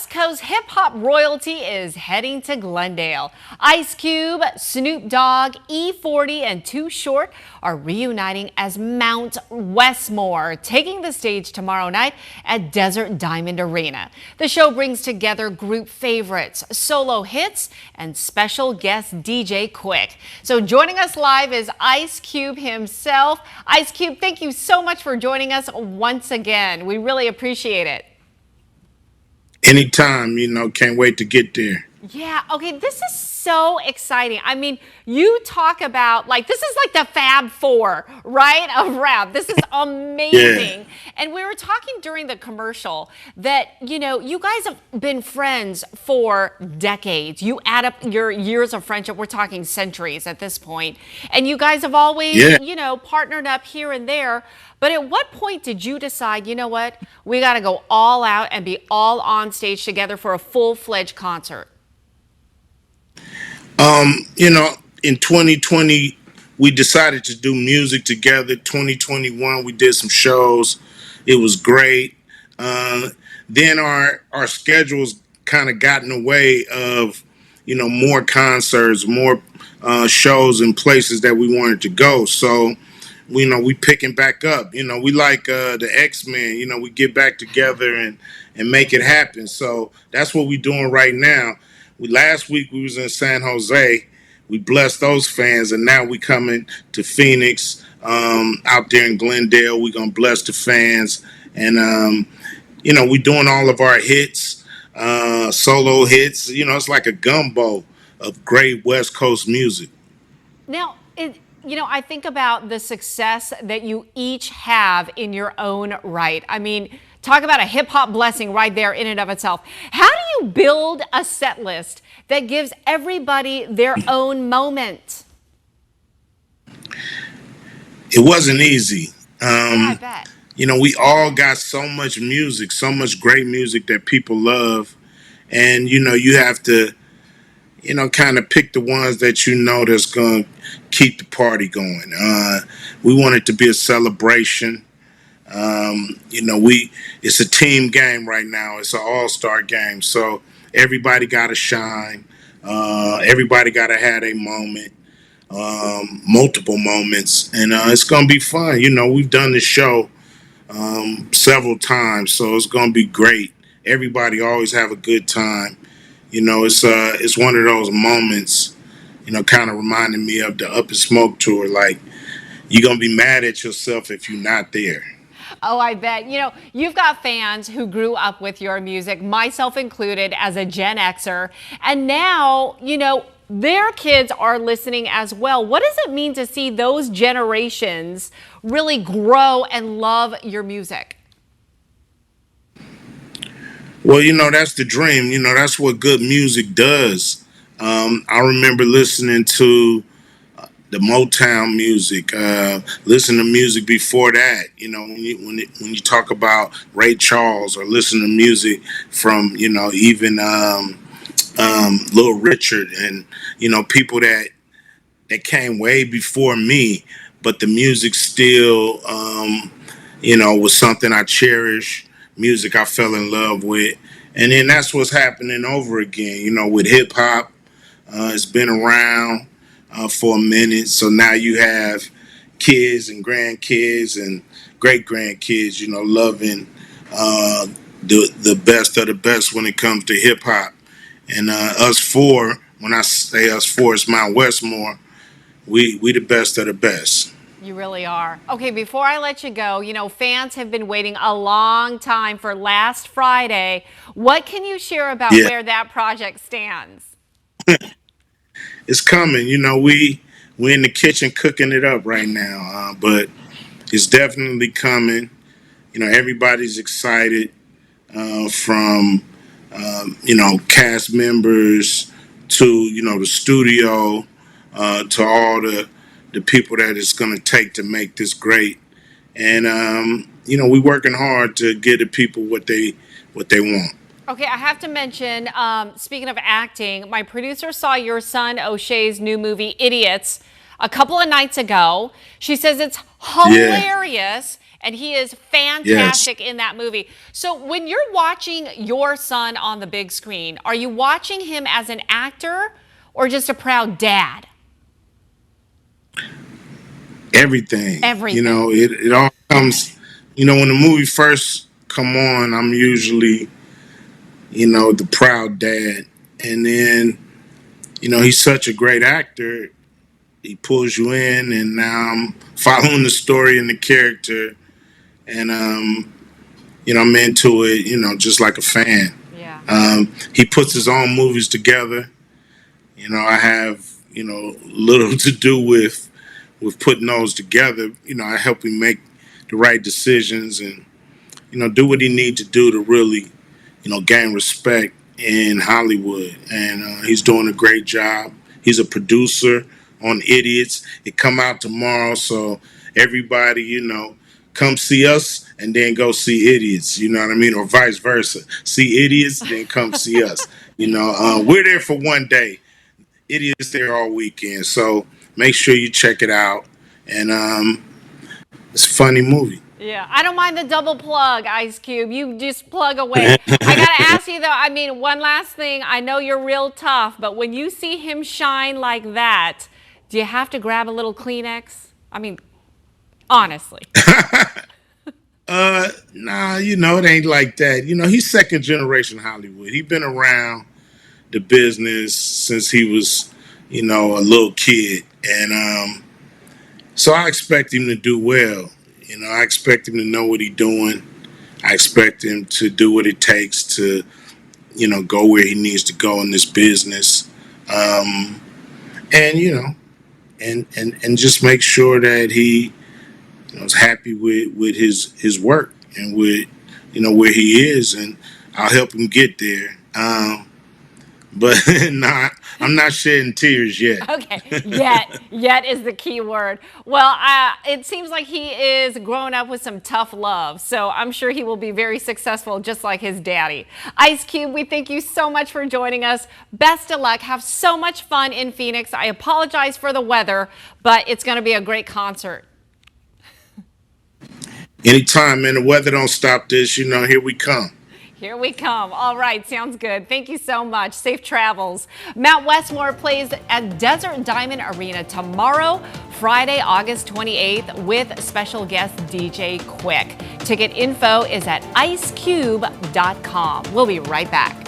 West Coast hip hop royalty is heading to Glendale. Ice Cube, Snoop Dogg, E40, and Too Short are reuniting as Mount Westmore, taking the stage tomorrow night at Desert Diamond Arena. The show brings together group favorites, solo hits, and special guest DJ Quick. So joining us live is Ice Cube himself. Ice Cube, thank you so much for joining us once again. We really appreciate it. Anytime, can't wait to get there. Yeah, okay, this is so exciting. I mean, you talk about, this is like the Fab Four, right, of rap. This is amazing. Yeah. And we were talking during the commercial that, you guys have been friends for decades. You add up your years of friendship, we're talking centuries at this point. And you guys have always, Yeah. partnered up here and there. But at what point did you decide, you know what, we got to go all out and be all on stage together for a full-fledged concert? In 2020, we decided to do music together. 2021, we did some shows. It was great. Then our schedules kind of got in the way of, more concerts, more shows and places that we wanted to go. So, we picking back up. We like the X-Men. We get back together and make it happen. So that's what we're doing right now. Last week we was in San Jose. We blessed those fans, and now we coming to Phoenix, out there in Glendale. We're gonna bless the fans, and we doing all of our hits, solo hits. It's like a gumbo of great West Coast music. Now, I think about the success that you each have in your own right. I mean, talk about a hip hop blessing right there in and of itself. How do you build a set list that gives everybody their own moment? It wasn't easy. Yeah, I bet. We all got so much music, so much great music that people love, and you have to kind of pick the ones that that's going to keep the party going. We want it to be a celebration. It's a team game right now. It's an all-star game. So everybody got to shine. Everybody got to have a moment, multiple moments. And it's going to be fun. We've done the show several times, so it's going to be great. Everybody always have a good time. It's one of those moments, kind of reminding me of the Up and Smoke tour. Like, you're going to be mad at yourself if you're not there. Oh, I bet. You've got fans who grew up with your music, myself included, as a Gen Xer. And now, their kids are listening as well. What does it mean to see those generations really grow and love your music? Well, that's the dream. That's what good music does. I remember listening to the Motown music, listen to music before that. When you talk about Ray Charles, or listen to music from even Little Richard, and people that came way before me, but the music still was something I cherish. Music I fell in love with, and then that's what's happening over again. With hip hop, it's been around for a minute. So now you have kids and grandkids and great grandkids, loving the best of the best when it comes to hip hop. And us four, when I say us four, it's Mount Westmore. We the best of the best. You really are. Okay, before I let you go, fans have been waiting a long time for last Friday. What can you share about where that project stands? It's coming. We're in the kitchen cooking it up right now, but it's definitely coming. Everybody's excited, from cast members to the studio, to all the people that it's going to take to make this great. And we're working hard to get the people what they want. Okay, I have to mention, speaking of acting, my producer saw your son O'Shea's new movie, Idiots, a couple of nights ago. She says it's hilarious. and he is Yes. fantastic in that movie. So when you're watching your son on the big screen, are you watching him as an actor or just a proud dad? Everything. Everything. It all comes. When the movie first come on, I'm usually the proud dad, and then he's such a great actor. He pulls you in, and now I'm following the story and the character, and I'm into it. Just like a fan. Yeah. He puts his own movies together. I have little to do with putting those together. I help him make the right decisions and do what he needs to do to really gain respect in Hollywood. And he's doing a great job. He's a producer on Idiots. It come out tomorrow, so everybody come see us and then go see Idiots. You know what I mean, or vice versa. See Idiots, then come see us. We're there for one day. Idiots there all weekend. So make sure you check it out. And it's a funny movie. Yeah, I don't mind the double plug, Ice Cube. You just plug away. I got to ask you, though, I mean, one last thing. I know you're real tough, but when you see him shine like that, do you have to grab a little Kleenex? I mean, honestly. Nah, it ain't like that. He's second generation Hollywood. He been around the business since he was, a little kid. And so I expect him to do well. I expect him to know what he's doing. I expect him to do what it takes to, go where he needs to go in this business. And, and just make sure that he is happy with his work and with, where he is. And I'll help him get there. But nah, I'm not shedding tears yet. Okay, yet is the key word. Well, it seems like he is growing up with some tough love, so I'm sure he will be very successful just like his daddy. Ice Cube, we thank you so much for joining us. Best of luck. Have so much fun in Phoenix. I apologize for the weather, but it's going to be a great concert. Anytime, man, the weather don't stop this, here we come. Here we come. All right, sounds good. Thank you so much. Safe travels. Mount Westmore plays at Desert Diamond Arena tomorrow, Friday, August 28th, with special guest DJ Quick. Ticket info is at icecube.com. We'll be right back.